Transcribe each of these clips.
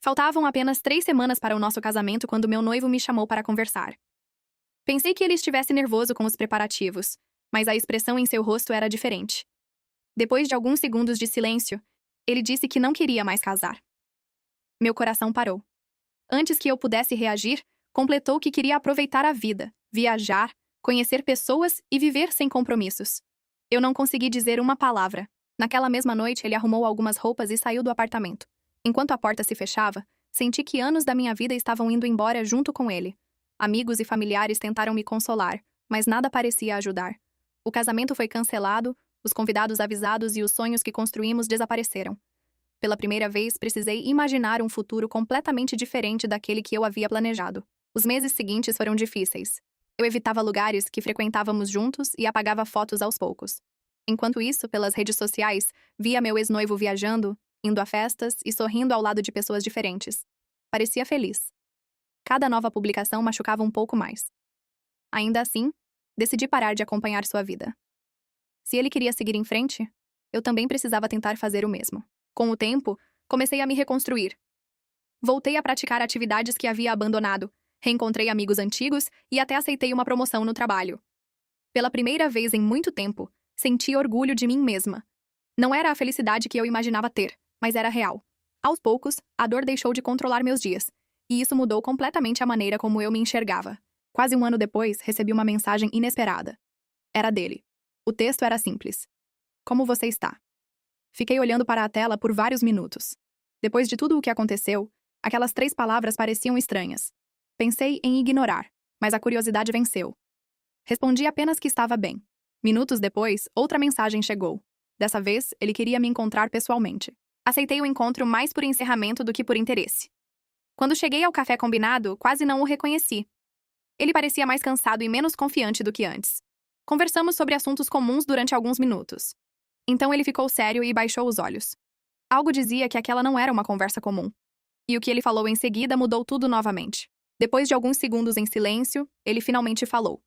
Faltavam apenas 3 semanas para o nosso casamento quando meu noivo me chamou para conversar. Pensei que ele estivesse nervoso com os preparativos, mas a expressão em seu rosto era diferente. Depois de alguns segundos de silêncio, ele disse que não queria mais casar. Meu coração parou. Antes que eu pudesse reagir, completou que queria aproveitar a vida, viajar, conhecer pessoas e viver sem compromissos. Eu não consegui dizer uma palavra. Naquela mesma noite, ele arrumou algumas roupas e saiu do apartamento. Enquanto a porta se fechava, senti que anos da minha vida estavam indo embora junto com ele. Amigos e familiares tentaram me consolar, mas nada parecia ajudar. O casamento foi cancelado, os convidados avisados e os sonhos que construímos desapareceram. Pela primeira vez, precisei imaginar um futuro completamente diferente daquele que eu havia planejado. Os meses seguintes foram difíceis. Eu evitava lugares que frequentávamos juntos e apagava fotos aos poucos. Enquanto isso, pelas redes sociais, via meu ex-noivo viajando, indo a festas e sorrindo ao lado de pessoas diferentes. Parecia feliz. Cada nova publicação machucava um pouco mais. Ainda assim, decidi parar de acompanhar sua vida. Se ele queria seguir em frente, eu também precisava tentar fazer o mesmo. Com o tempo, comecei a me reconstruir. Voltei a praticar atividades que havia abandonado, reencontrei amigos antigos e até aceitei uma promoção no trabalho. Pela primeira vez em muito tempo, senti orgulho de mim mesma. Não era a felicidade que eu imaginava ter, mas era real. Aos poucos, a dor deixou de controlar meus dias, e isso mudou completamente a maneira como eu me enxergava. Quase um ano depois, recebi uma mensagem inesperada. Era dele. O texto era simples. Como você está? Fiquei olhando para a tela por vários minutos. Depois de tudo o que aconteceu, aquelas 3 palavras pareciam estranhas. Pensei em ignorar, mas a curiosidade venceu. Respondi apenas que estava bem. Minutos depois, outra mensagem chegou. Dessa vez, ele queria me encontrar pessoalmente. Aceitei o encontro mais por encerramento do que por interesse. Quando cheguei ao café combinado, quase não o reconheci. Ele parecia mais cansado e menos confiante do que antes. Conversamos sobre assuntos comuns durante alguns minutos. Então ele ficou sério e baixou os olhos. Algo dizia que aquela não era uma conversa comum. E o que ele falou em seguida mudou tudo novamente. Depois de alguns segundos em silêncio, ele finalmente falou.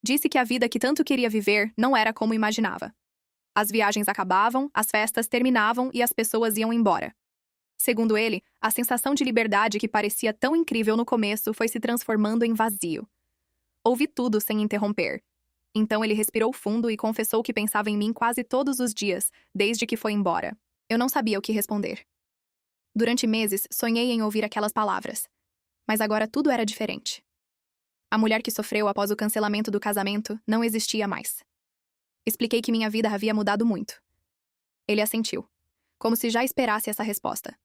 Disse que a vida que tanto queria viver não era como imaginava. As viagens acabavam, as festas terminavam e as pessoas iam embora. Segundo ele, a sensação de liberdade que parecia tão incrível no começo foi se transformando em vazio. Ouvi tudo sem interromper. Então ele respirou fundo e confessou que pensava em mim quase todos os dias, desde que foi embora. Eu não sabia o que responder. Durante meses, sonhei em ouvir aquelas palavras. Mas agora tudo era diferente. A mulher que sofreu após o cancelamento do casamento não existia mais. Expliquei que minha vida havia mudado muito. Ele assentiu, como se já esperasse essa resposta.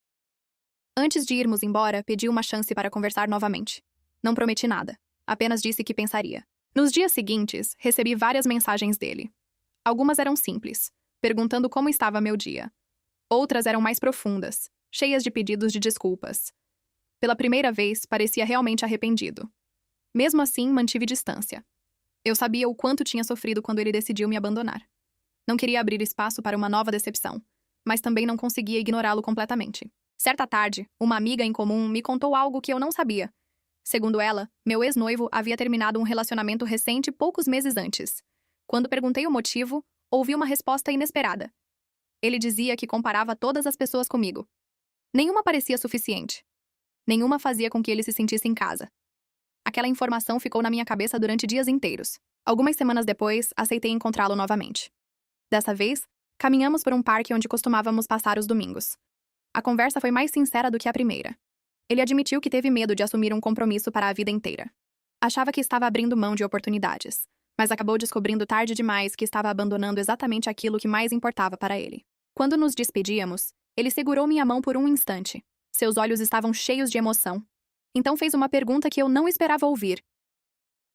Antes de irmos embora, pedi uma chance para conversar novamente. Não prometi nada, apenas disse que pensaria. Nos dias seguintes, recebi várias mensagens dele. Algumas eram simples, perguntando como estava meu dia. Outras eram mais profundas, cheias de pedidos de desculpas. Pela primeira vez, parecia realmente arrependido. Mesmo assim, mantive distância. Eu sabia o quanto tinha sofrido quando ele decidiu me abandonar. Não queria abrir espaço para uma nova decepção, mas também não conseguia ignorá-lo completamente. Certa tarde, uma amiga em comum me contou algo que eu não sabia. Segundo ela, meu ex-noivo havia terminado um relacionamento recente poucos meses antes. Quando perguntei o motivo, ouvi uma resposta inesperada. Ele dizia que comparava todas as pessoas comigo. Nenhuma parecia suficiente. Nenhuma fazia com que ele se sentisse em casa. Aquela informação ficou na minha cabeça durante dias inteiros. Algumas semanas depois, aceitei encontrá-lo novamente. Dessa vez, caminhamos por um parque onde costumávamos passar os domingos. A conversa foi mais sincera do que a primeira. Ele admitiu que teve medo de assumir um compromisso para a vida inteira. Achava que estava abrindo mão de oportunidades, mas acabou descobrindo tarde demais que estava abandonando exatamente aquilo que mais importava para ele. Quando nos despedíamos, ele segurou minha mão por um instante. Seus olhos estavam cheios de emoção. Então fez uma pergunta que eu não esperava ouvir.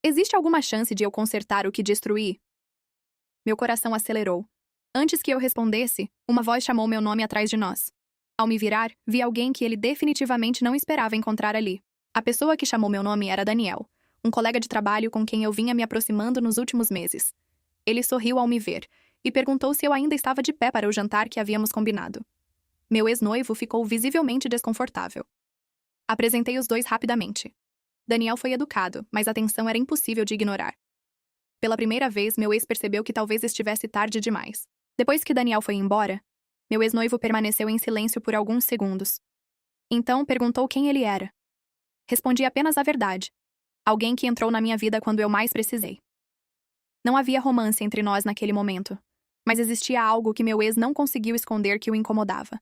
Existe alguma chance de eu consertar o que destruí? Meu coração acelerou. Antes que eu respondesse, uma voz chamou meu nome atrás de nós. Ao me virar, vi alguém que ele definitivamente não esperava encontrar ali. A pessoa que chamou meu nome era Daniel, um colega de trabalho com quem eu vinha me aproximando nos últimos meses. Ele sorriu ao me ver e perguntou se eu ainda estava de pé para o jantar que havíamos combinado. Meu ex-noivo ficou visivelmente desconfortável. Apresentei os dois rapidamente. Daniel foi educado, mas a tensão era impossível de ignorar. Pela primeira vez, meu ex percebeu que talvez estivesse tarde demais. Depois que Daniel foi embora, meu ex-noivo permaneceu em silêncio por alguns segundos. Então perguntou quem ele era. Respondi apenas a verdade. Alguém que entrou na minha vida quando eu mais precisei. Não havia romance entre nós naquele momento, mas existia algo que meu ex não conseguiu esconder que o incomodava.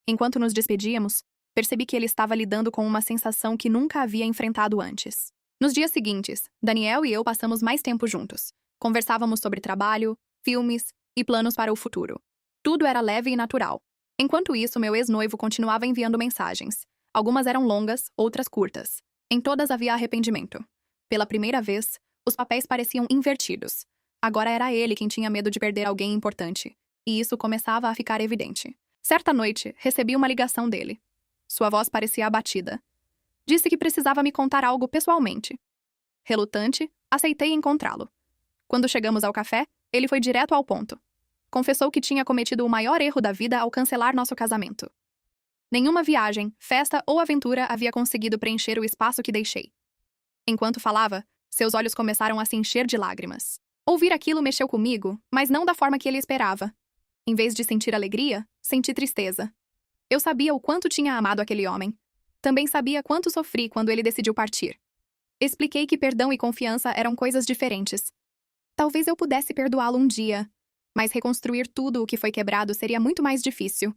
Enquanto nos despedíamos, percebi que ele estava lidando com uma sensação que nunca havia enfrentado antes. Nos dias seguintes, Daniel e eu passamos mais tempo juntos. Conversávamos sobre trabalho, filmes e planos para o futuro. Tudo era leve e natural. Enquanto isso, meu ex-noivo continuava enviando mensagens. Algumas eram longas, outras curtas. Em todas havia arrependimento. Pela primeira vez, os papéis pareciam invertidos. Agora era ele quem tinha medo de perder alguém importante. E isso começava a ficar evidente. Certa noite, recebi uma ligação dele. Sua voz parecia abatida. Disse que precisava me contar algo pessoalmente. Relutante, aceitei encontrá-lo. Quando chegamos ao café, ele foi direto ao ponto. Confessou que tinha cometido o maior erro da vida ao cancelar nosso casamento. Nenhuma viagem, festa ou aventura havia conseguido preencher o espaço que deixei. Enquanto falava, seus olhos começaram a se encher de lágrimas. Ouvir aquilo mexeu comigo, mas não da forma que ele esperava. Em vez de sentir alegria, senti tristeza. Eu sabia o quanto tinha amado aquele homem. Também sabia quanto sofri quando ele decidiu partir. Expliquei que perdão e confiança eram coisas diferentes. Talvez eu pudesse perdoá-lo um dia, mas reconstruir tudo o que foi quebrado seria muito mais difícil.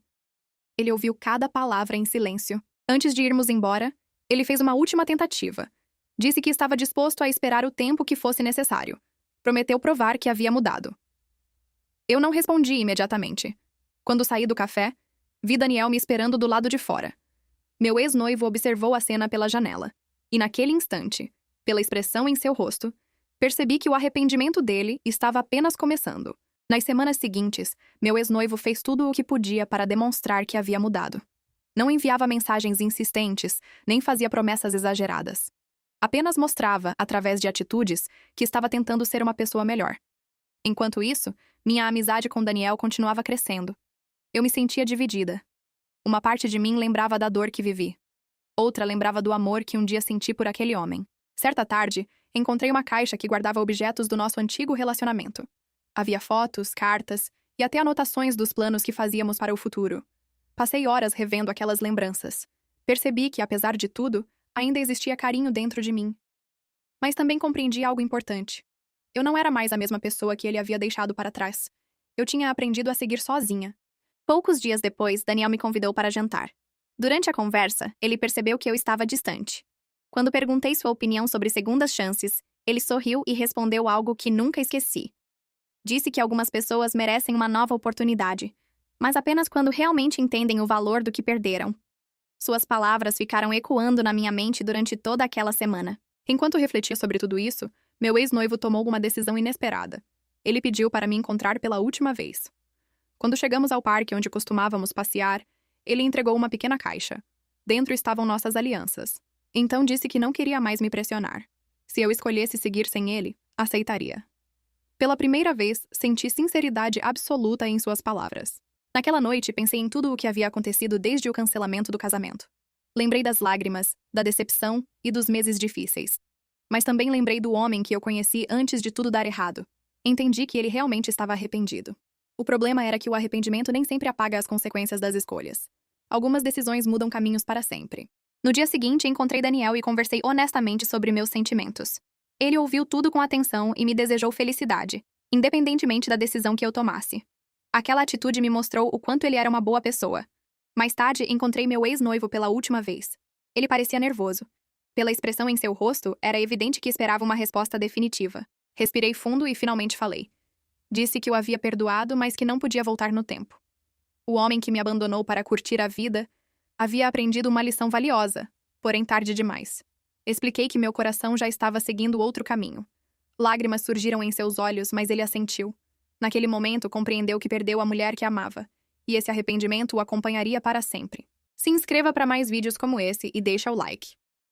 Ele ouviu cada palavra em silêncio. Antes de irmos embora, ele fez uma última tentativa. Disse que estava disposto a esperar o tempo que fosse necessário. Prometeu provar que havia mudado. Eu não respondi imediatamente. Quando saí do café, vi Daniel me esperando do lado de fora. Meu ex-noivo observou a cena pela janela. E naquele instante, pela expressão em seu rosto, percebi que o arrependimento dele estava apenas começando. Nas semanas seguintes, meu ex-noivo fez tudo o que podia para demonstrar que havia mudado. Não enviava mensagens insistentes, nem fazia promessas exageradas. Apenas mostrava, através de atitudes, que estava tentando ser uma pessoa melhor. Enquanto isso, minha amizade com Daniel continuava crescendo. Eu me sentia dividida. Uma parte de mim lembrava da dor que vivi. Outra lembrava do amor que um dia senti por aquele homem. Certa tarde, encontrei uma caixa que guardava objetos do nosso antigo relacionamento. Havia fotos, cartas e até anotações dos planos que fazíamos para o futuro. Passei horas revendo aquelas lembranças. Percebi que, apesar de tudo, ainda existia carinho dentro de mim. Mas também compreendi algo importante. Eu não era mais a mesma pessoa que ele havia deixado para trás. Eu tinha aprendido a seguir sozinha. Poucos dias depois, Daniel me convidou para jantar. Durante a conversa, ele percebeu que eu estava distante. Quando perguntei sua opinião sobre segundas chances, ele sorriu e respondeu algo que nunca esqueci. Disse que algumas pessoas merecem uma nova oportunidade, mas apenas quando realmente entendem o valor do que perderam. Suas palavras ficaram ecoando na minha mente durante toda aquela semana. Enquanto refletia sobre tudo isso, meu ex-noivo tomou uma decisão inesperada. Ele pediu para me encontrar pela última vez. Quando chegamos ao parque onde costumávamos passear, ele entregou uma pequena caixa. Dentro estavam nossas alianças. Então disse que não queria mais me pressionar. Se eu escolhesse seguir sem ele, aceitaria. Pela primeira vez, senti sinceridade absoluta em suas palavras. Naquela noite, pensei em tudo o que havia acontecido desde o cancelamento do casamento. Lembrei das lágrimas, da decepção e dos meses difíceis. Mas também lembrei do homem que eu conheci antes de tudo dar errado. Entendi que ele realmente estava arrependido. O problema era que o arrependimento nem sempre apaga as consequências das escolhas. Algumas decisões mudam caminhos para sempre. No dia seguinte, encontrei Daniel e conversei honestamente sobre meus sentimentos. Ele ouviu tudo com atenção e me desejou felicidade, independentemente da decisão que eu tomasse. Aquela atitude me mostrou o quanto ele era uma boa pessoa. Mais tarde, encontrei meu ex-noivo pela última vez. Ele parecia nervoso. Pela expressão em seu rosto, era evidente que esperava uma resposta definitiva. Respirei fundo e finalmente falei. Disse que o havia perdoado, mas que não podia voltar no tempo. O homem que me abandonou para curtir a vida havia aprendido uma lição valiosa, porém tarde demais. Expliquei que meu coração já estava seguindo outro caminho. Lágrimas surgiram em seus olhos, mas ele assentiu. Naquele momento, compreendeu que perdeu a mulher que amava, e esse arrependimento o acompanharia para sempre. Se inscreva para mais vídeos como esse e deixa o like.